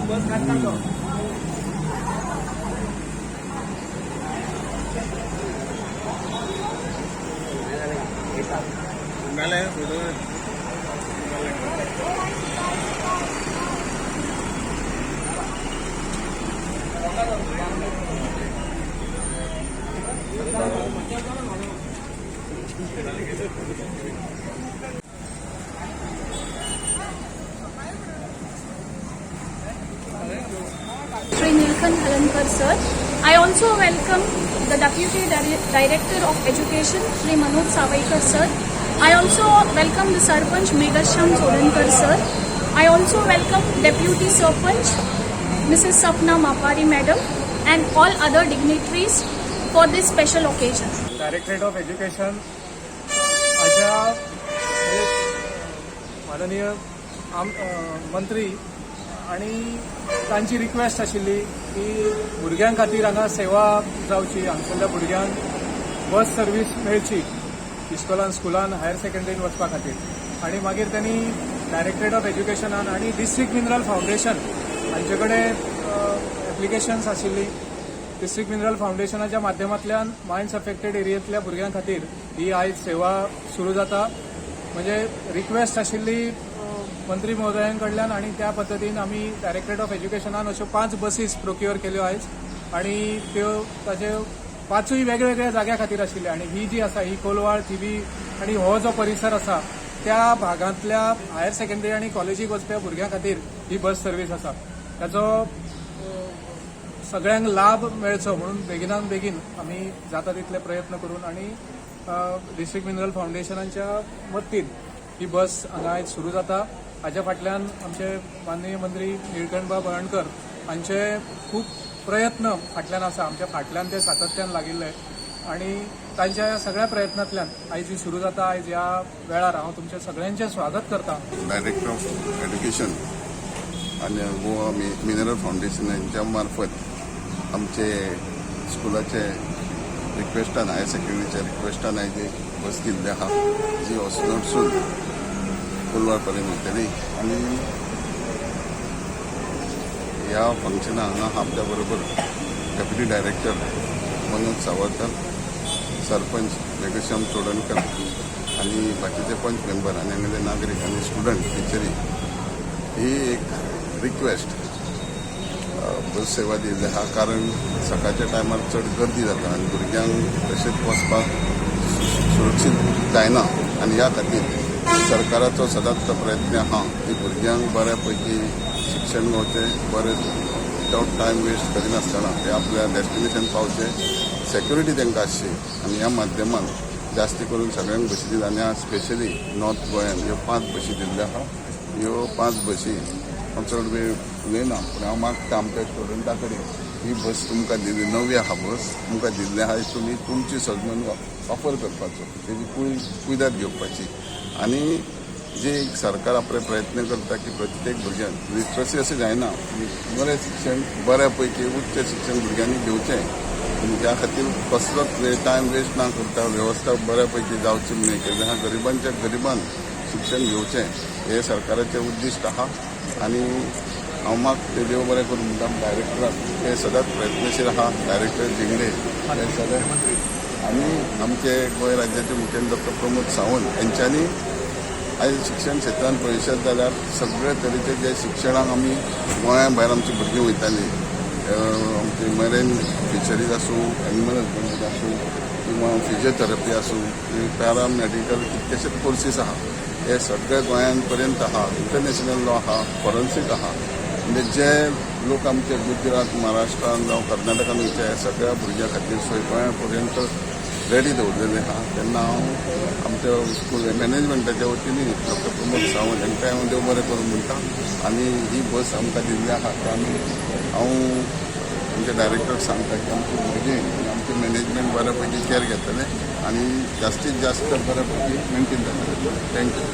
बस खात Shri Nilkanth Halankar sir. I also welcome the Deputy Director of Education, Shri Manoj Savaikar sir. I also welcome the Sarpanch Meghasham Sodankar sir. I also welcome Deputy Sarpanch, Mrs. Sapna Mapari madam, and all other dignitaries for this special occasion. Directorate of education अशा माननीय मंत्री आणि तांची request आशिल्ली की भुरग्यां खातीर हांगा सेवा जावची, हांगसरल्या भुरग्यांक बस सर्वीस मेळची इस्कॉलान स्कुलान हायर सेकंडरीन वचपा खातीर. आणि मागीर त्यांनी डायरेक्टरेट ऑफ एज्युकेशनान आणि डिस्ट्रिक्ट मिनरल फाउंडेशन हांचे कडेन एप्लिकेशन्स आशिल्ली. डिस्ट्रिक्ट मिनरल फाउंडेशनाच्या माध्यमांतल्यान मायन्स अफेक्टेड एरियेंतल्या भुरग्यां खातीर ही आयज सेवा सुरू जाता. म्हणजे रिक्वेस्ट आशिल्ली मंत्री महोदयां कडल्यान आणि त्या पद्दतीन आमी डायरेक्टरेट ऑफ एज्युकेशनान अश्यो 5 बसीस प्रोक्युअर केल्यो आयज आणि त्यो ताचे 5य वेगवेगळ्या जाग्या खातीर आशिल्ले. आणि ही जी आसा ही कोलवाळ, थिवी आणि हो जो परिसर आसा त्या भागांतल्या हायर सेकंडरी आणि कॉलेजीक वचप्या भुरग्यां खातीर ही बस सर्वीस आसा. ताचो सगळ्यांक लाभ मेळचो म्हणून बेगिनान बेगीन आमी जाता तितले प्रयत्न करून आणि डिस्ट्रिक्ट मिनरल फाउंडेशनाच्या मदतीन ही बस हांगा आयज सुरू जाता. हाच्या फाटल्यान आमचे माननीय मंत्री निळकंठबाब हळर्णकर हांचे खूब प्रयत्न फाटल्यान आसा. आमच्या फाटल्यान ते सातत्यान लागिल्ले आणि तांच्या सगळ्या प्रयत्नांतल्यान आयज ही सुरू जाता. आयज ह्या वेळार हांव तुमचे सगळ्यांचे स्वागत करता. डायरेक्टर ऑफ एज्युकेशन आणि गोवा मिनरल फाउंडेशन यांच्या मार्फत आमचे स्कुलाचे रिक्वेस्टान हायर सेकंडरीच्या रिक्वेस्टान आयज एक बस दिल्ली आहा जी वसनोडसून कोलवाळ पर्यंत वयतली. आणि ह्या फंक्शनाक हांगा आमच्या बरोबर डेप्युटी डायरेक्टर मनोज सावरकर, सरपंच मेघश्याम चोडणकर आणि बाकीचे पंच मेंबर आणि हांगले नागरीक आणि स्टुडंट टिचरी ही एक रिक्वेस्ट बस सेवा दिल्ली आहा. कारण सकाळच्या टायमार चड गर्दी जाता आणि भुरग्यांक तशेंच वचपाक सुरक्षीत जायना. आणि ह्या खातीर सरकाराचो सदांच प्रयत्न आहा की भुरग्यांक बऱ्यापैकी शिक्षण गावचें, बरें विदावट टायम वेस्ट करिनासतना ते आपल्या डेस्टिनेशन पावचे, सेक्युरिटी तांकां आसची. आणि ह्या माध्यमान जास्ती करून सगळ्यांक बसी दिल्या. आणि स्पेशली नॉर्थ गोंयान ह्यो 5 बसी दिल्ल्यो आहा. ह्यो 5 बसी हांव चड वेळ उलयना पूण हांव मागता आमच्या स्टुडंटा कडेन ही बस तुमकां दिल्ली, नवी आहा बस तुमकां दिल्ली आहा. तुमी तुमची सजमन वापर करपाचो, तेजी कुयदाद घेवपाची. आणि जे सरकार आपले प्रयत्न करता की प्रत्येक भुरग्यांक लिटरसी अशें जायना, बरें शिक्षण बऱ्यापैकी उच्च शिक्षण भुरग्यांनी घेवचें. आणि त्या खातीर कसलोच टायम वेस्ट ना करता वेवस्था बऱ्यापैकी जावची म्हणून केल्लें आहा. गरिबांच्या गरिबान शिक्षण घेवचें हें सरकाराचें उद्दिश्ट आहा. आणि हांव मागता देव बरें करून म्हणटा डायरेक्टराक ते सदांच प्रयत्नशील आहा. डायरेक्टर जिंगडे हे सगळे आणि आमचे गोंय राज्याचे मुखेलमंत्री डॉक्टर प्रमोद सावंत यांच्यांनी आयज शिक्षण क्षेत्रांत पळयशात जाल्यार सगळे तरेचे जे शिक्षणाक आमी गोंया भायर आमची भुरगीं वयतालीं, आमची मरेन फिशरीज आसूं, एनिमल हजबंड्री आसूं किंवा फिजिओथेरपी आसूं, पॅरामेडिकल कितलेशेच कोर्सीस आहा. हे सगळे गोंयान पर्यंत आहा. इंटरनॅशनल लॉ आहा, फॉरेन्सीक आहा. म्हणजे जे लोक आमचे गुजरात, महाराष्ट्रान जावं कर्नाटकान वयचे सगळ्या भुरग्यां खातीर सोय गोंया पर्यंत रेडी दवरलेली आहा. तेन्ना हांव आमच्या स्कूल मॅनेजमेंटाच्या वतीन डॉक्टर प्रमोद सावंत हांकांय हांव देव बरें करून म्हणटा. आणि ही बस आमकां दिल्ली आहा ते आमी हांव आमचे डायरेक्टर सांगता की आमची भुरगीं आनी आमचे मॅनेजमेंट बऱ्यापैकी केअर घेतले आणि जास्तीत जास्त बऱ्यापैकी मेंटेन जातले. थँक्यू.